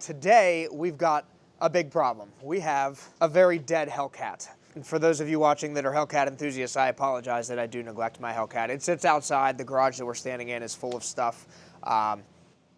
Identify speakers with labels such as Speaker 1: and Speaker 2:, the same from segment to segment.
Speaker 1: Today, we've got a big problem. We have a very dead Hellcat. And for those of you watching that are Hellcat enthusiasts, I apologize that I do neglect my Hellcat. It sits outside. The garage that we're standing in is full of stuff.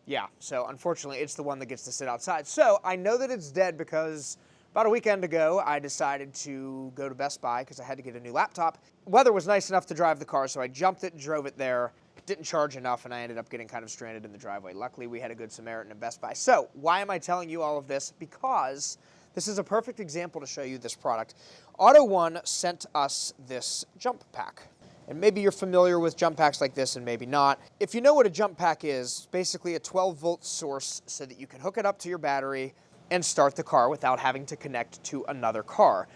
Speaker 1: Yeah, so unfortunately, it's the one that gets to sit outside. So I know that it's dead because about a weekend ago, I decided to go to Best Buy because I had to get a new laptop. Weather was nice enough to drive the car, so I jumped it and drove it there. Didn't charge enough, and I ended up getting kind of stranded in the driveway. Luckily, we had a good Samaritan at Best Buy. So why am I telling you all of this? Because this is a perfect example to show you this product. AutoOne sent us this jump pack. And maybe you're familiar with jump packs like this and maybe not. If you know what a jump pack is, basically a 12-volt source so that you can hook it up to your battery and start the car without having to connect to another car.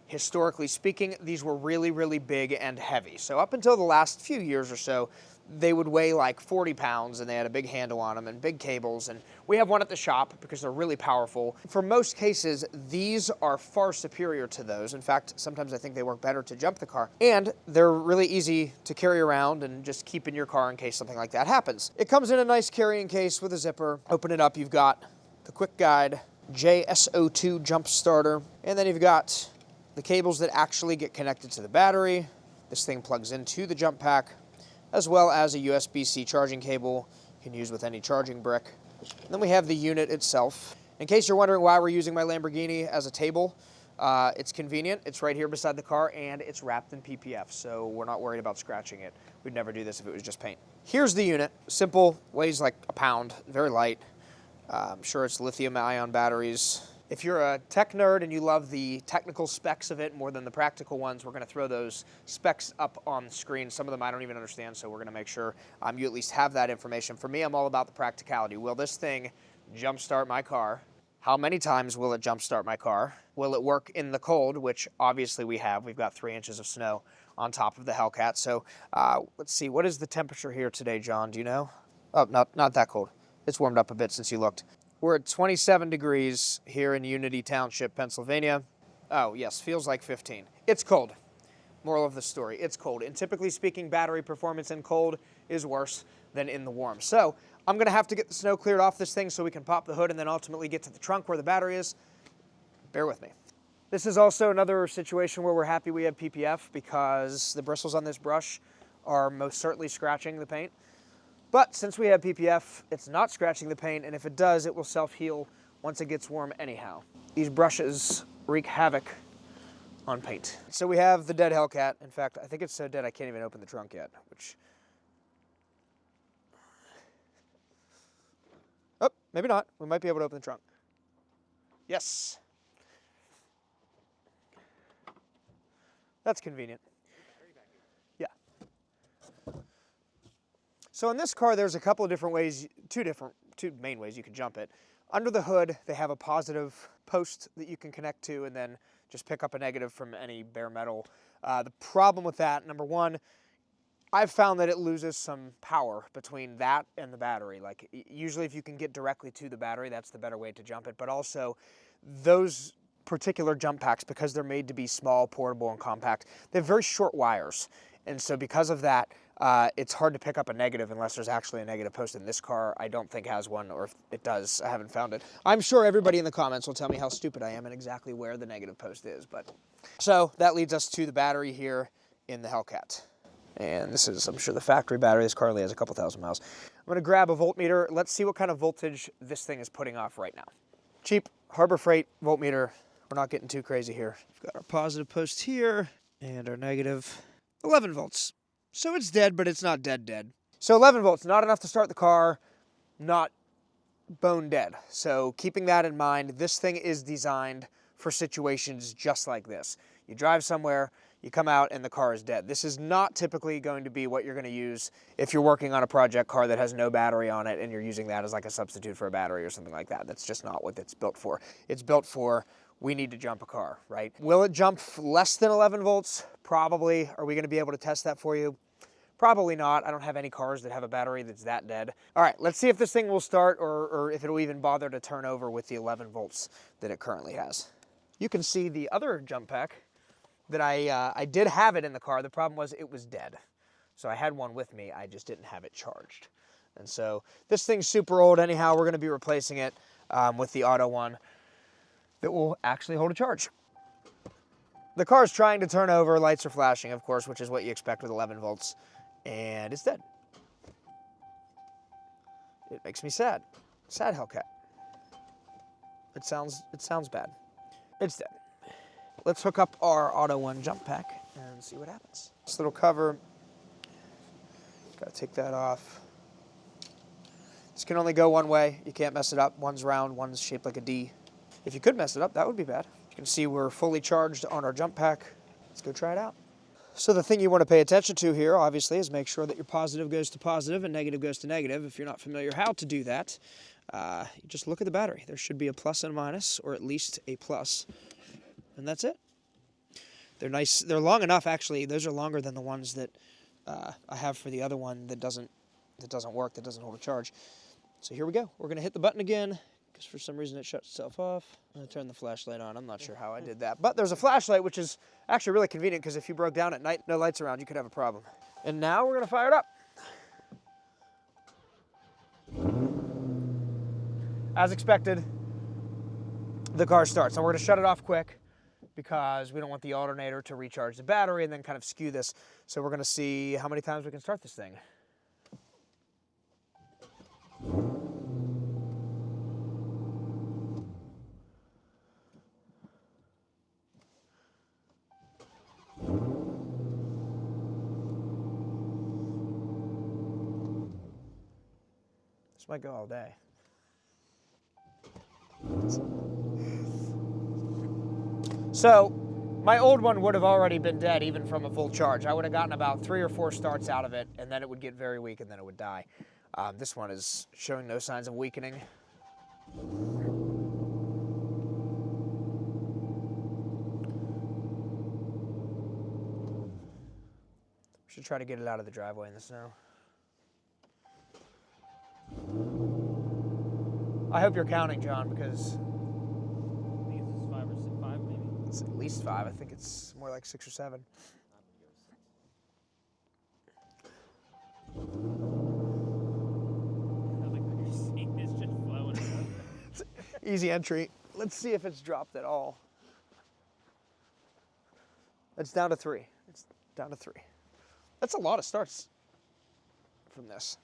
Speaker 1: Historically speaking, these were really, really big and heavy. So up until the last few years or so, they would weigh like 40 pounds and they had a big handle on them and big cables. And we have one at the shop because they're really powerful. For most cases, these are far superior to those. In fact, sometimes I think they work better to jump the car. And they're really easy to carry around and just keep in your car in case something like that happens. It comes in a nice carrying case with a zipper. Open it up, you've got the quick guide, JSO2 jump starter, and then you've got the cables that actually get connected to the battery. This thing plugs into the jump pack, as well as a USB-C charging cable you can use with any charging brick. And then we have the unit itself. In case you're wondering why we're using my Lamborghini as a table, it's convenient. It's right here beside the car, and it's wrapped in PPF, so we're not worried about scratching it. We'd never do this if it was just paint. Here's the unit. Simple, weighs like a pound, very light. I'm sure it's lithium-ion batteries. If you're a tech nerd and you love the technical specs of it more than the practical ones, we're going to throw those specs up on the screen. Some of them I don't even understand, so we're going to make sure you at least have that information. For me, I'm all about the practicality. Will this thing jumpstart my car? How many times will it jumpstart my car? Will it work in the cold, which obviously we have. We've got 3 inches of snow on top of the Hellcat. So let's see, what is the temperature here today, John? Do you know? Oh, not that cold. It's warmed up a bit since you looked. We're at 27 degrees here in Unity Township, Pennsylvania. Oh, yes, feels like 15. It's cold. Moral of the story, it's cold. And typically speaking, battery performance in cold is worse than in the warm. So I'm going to have to get the snow cleared off this thing so we can pop the hood and then ultimately get to the trunk where the battery is. Bear with me. This is also another situation where we're happy we have PPF because the bristles on this brush are most certainly scratching the paint. But since we have PPF, it's not scratching the paint, and if it does, it will self-heal once it gets warm anyhow. These brushes wreak havoc on paint. So we have the dead Hellcat. In fact, I think it's so dead I can't even open the trunk yet, which... Oh, maybe not. We might be able to open the trunk. Yes. That's convenient. Yeah. So in this car, there's a couple of different ways, two main ways you can jump it. Under the hood, they have a positive post that you can connect to and then just pick up a negative from any bare metal. The problem with that, number one, I've found that it loses some power between that and the battery. Like usually if you can get directly to the battery, that's the better way to jump it. But also those particular jump packs, because they're made to be small, portable, and compact, they have very short wires. And so because of that, it's hard to pick up a negative unless there's actually a negative post. In this car, I don't think has one, or if it does, I haven't found it. I'm sure everybody in the comments will tell me how stupid I am and exactly where the negative post is. But so that leads us to the battery here in the Hellcat. And this is, I'm sure, the factory battery. This car only has a couple thousand miles. I'm going to grab a voltmeter. Let's see what kind of voltage this thing is putting off right now. Cheap Harbor Freight voltmeter. We're not getting too crazy here. We've got our positive post here and our negative 11 volts. So it's dead, but it's not dead. So 11 volts, not enough to start the car, not bone dead. So keeping that in mind, this thing is designed for situations just like this. You drive somewhere, you come out, and the car is dead. This is not typically going to be what you're going to use if you're working on a project car that has no battery on it and you're using that as like a substitute for a battery or something like that. That's just not what it's built for. It's built for, we need to jump a car, right? Will it jump less than 11 volts? Probably. Are we going to be able to test that for you? Probably not. I don't have any cars that have a battery that's that dead. All right, let's see if this thing will start or if it'll even bother to turn over with the 11 volts that it currently has. You can see the other jump pack that I did have it in the car. The problem was it was dead. So I had one with me, I just didn't have it charged. And so this thing's super old anyhow, we're gonna be replacing it. with the AutoOne that will actually hold a charge. The car is trying to turn over, lights are flashing, of course, which is what you expect with 11 volts, and it's dead. It makes me sad. Sad Hellcat. It sounds bad. It's dead. Let's hook up our AutoOne jump pack and see what happens. This little cover, gotta take that off. This can only go one way. You can't mess it up. One's round, one's shaped like a D. If you could mess it up, that would be bad. You can see we're fully charged on our jump pack. Let's go try it out. So the thing you want to pay attention to here, obviously, is make sure that your positive goes to positive and negative goes to negative. If you're not familiar how to do that, you just look at the battery. There should be a plus and a minus, or at least a plus, and that's it. They're nice. They're long enough, actually. Those are longer than the ones that I have for the other one that doesn't work, that doesn't hold a charge. So here we go. We're going to hit the button again, because for some reason it shuts itself off. I'm going to turn the flashlight on. I'm not sure how I did that. But there's a flashlight, which is actually really convenient, because if you broke down at night, no lights around, you could have a problem. And now we're going to fire it up. As expected, the car starts. And we're going to shut it off quick, because we don't want the alternator to recharge the battery and then kind of skew this. So we're going to see how many times we can start this thing. This might go all day. So, my old one would have already been dead even from a full charge. I would have gotten about 3 or 4 starts out of it, and then it would get very weak, and then it would die. This one is showing no signs of weakening. Should try to get it out of the driveway in the snow. I hope you're counting, John, because
Speaker 2: I think it's 5 or 6, 5 maybe.
Speaker 1: it's at least 5. I think it's more like 6 or 7.
Speaker 2: It's just flowing around.
Speaker 1: Easy entry. Let's see if it's dropped at all. It's down to 3. It's down to 3. That's a lot of starts from this.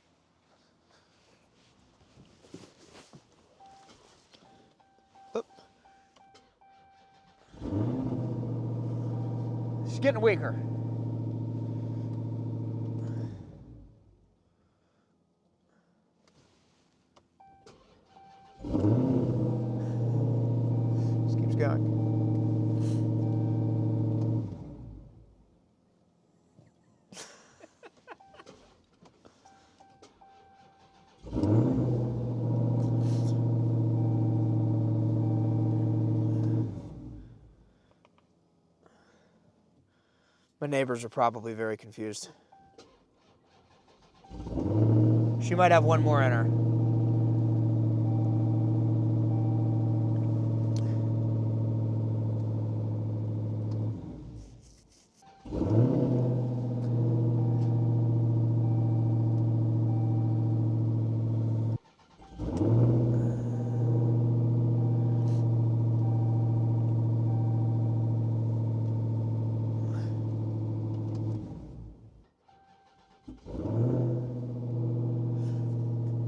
Speaker 1: Oop. She's getting weaker. Just keeps going. My neighbors are probably very confused. She might have one more in her.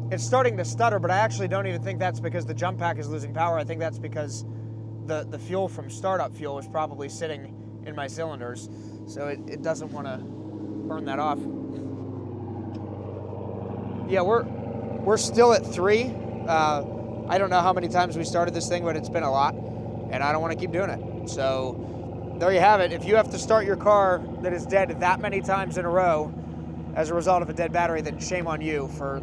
Speaker 1: It's starting to stutter, but I actually don't even think that's because the jump pack is losing power. I think that's because the fuel from startup fuel is probably sitting in my cylinders, so it doesn't want to burn that off. Yeah, we're still at 3. I don't know how many times we started this thing, but it's been a lot, and I don't want to keep doing it. So there you have it. If you have to start your car that is dead that many times in a row as a result of a dead battery, then shame on you for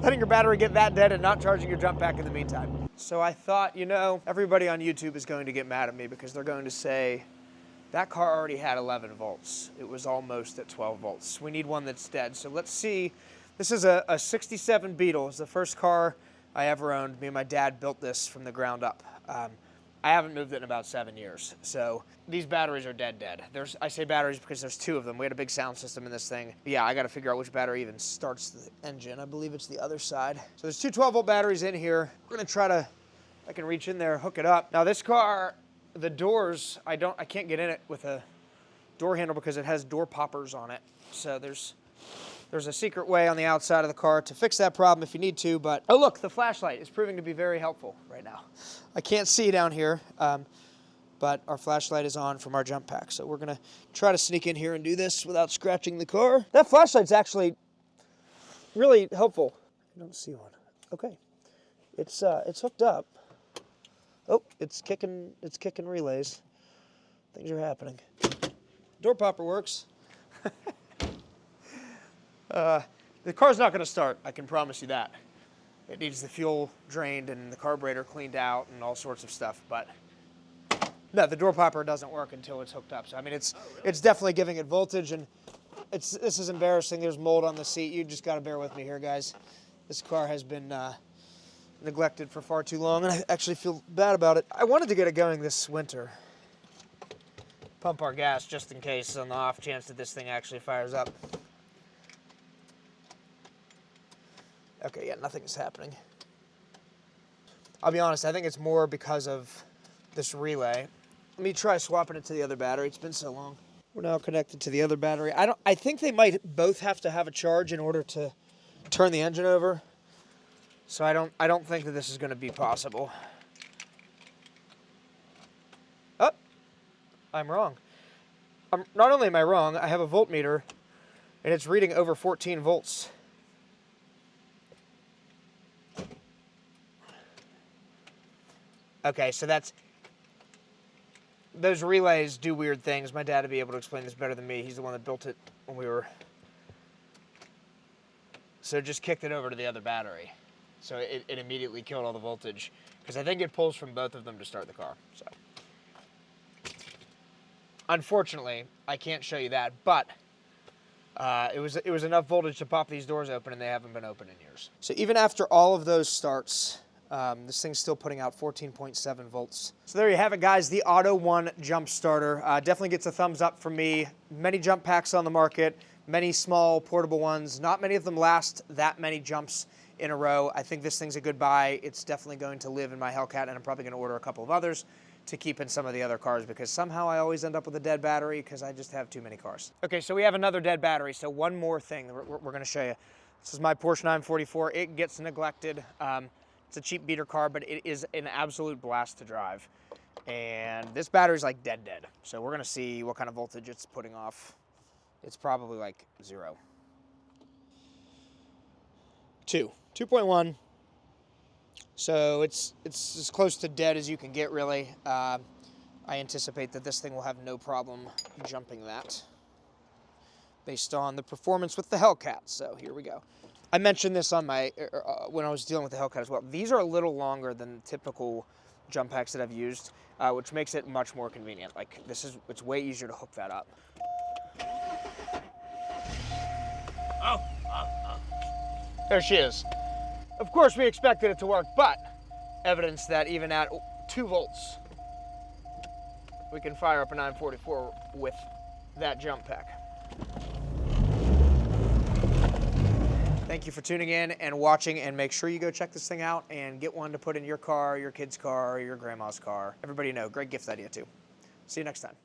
Speaker 1: letting your battery get that dead and not charging your jump pack in the meantime. So I thought, you know, everybody on YouTube is going to get mad at me because they're going to say, that car already had 11 volts. It was almost at 12 volts. We need one that's dead. So let's see. This is a 67 Beetle. It's the first car I ever owned. Me and my dad built this from the ground up. I haven't moved it in about 7 years. So these batteries are dead. I say batteries because there's 2 of them. We had a big sound system in this thing. Yeah, I got to figure out which battery even starts the engine. I believe it's the other side. So there's 2 12-volt batteries in here. We're gonna try to, I can reach in there, hook it up. Now this car, the doors, I can't get in it with a door handle because it has door poppers on it. So there's a secret way on the outside of the car to fix that problem if you need to, but, oh look, the flashlight is proving to be very helpful right now. I can't see down here, but our flashlight is on from our jump pack, so we're gonna try to sneak in here and do this without scratching the car. That flashlight's actually really helpful. I don't see one. Okay, it's hooked up. Oh, it's kicking relays. Things are happening. Door popper works. The car's not going to start, I can promise you that. It needs the fuel drained and the carburetor cleaned out and all sorts of stuff, but no, the door popper doesn't work until it's hooked up. So I mean, it's definitely giving it voltage, and this is embarrassing. There's mold on the seat. You just got to bear with me here, guys. This car has been neglected for far too long, and I actually feel bad about it. I wanted to get it going this winter. Pump our gas just in case on the off chance that this thing actually fires up. Okay, yeah, nothing is happening. I'll be honest, I think it's more because of this relay. Let me try swapping it to the other battery. It's been so long. We're now connected to the other battery. I think they might both have to have a charge in order to turn the engine over. So I don't think that this is going to be possible. Oh, I'm wrong. Not only am I wrong, I have a voltmeter and it's reading over 14 volts. Okay, so those relays do weird things. My dad would be able to explain this better than me. He's the one that built it when we were... So it just kicked it over to the other battery. So it immediately killed all the voltage, because I think it pulls from both of them to start the car. So, unfortunately, I can't show you that, but it was enough voltage to pop these doors open, and they haven't been open in years. So even after all of those starts, this thing's still putting out 14.7 volts. So there you have it, guys, the AutoOne jump starter. Definitely gets a thumbs up from me. Many jump packs on the market, many small portable ones. Not many of them last that many jumps in a row. I think this thing's a good buy. It's definitely going to live in my Hellcat, and I'm probably going to order a couple of others to keep in some of the other cars, because somehow I always end up with a dead battery because I just have too many cars. Okay, so we have another dead battery. So one more thing we're going to show you. This is my Porsche 944. It gets neglected. It's a cheap beater car, but it is an absolute blast to drive. And this battery's like dead. So we're going to see what kind of voltage it's putting off. It's probably like 0. 2.1. So it's as close to dead as you can get, really. I anticipate that this thing will have no problem jumping that based on the performance with the Hellcat. So here we go. I mentioned this on my when I was dealing with the Hellcat as well. These are a little longer than typical jump packs that I've used, which makes it much more convenient. Like it's way easier to hook that up.
Speaker 2: Oh.
Speaker 1: There she is. Of course, we expected it to work, but evidence that even at 2 volts, we can fire up a 944 with that jump pack. Thank you for tuning in and watching, and make sure you go check this thing out and get one to put in your car, your kid's car, your grandma's car. Everybody know, great gift idea too. See you next time.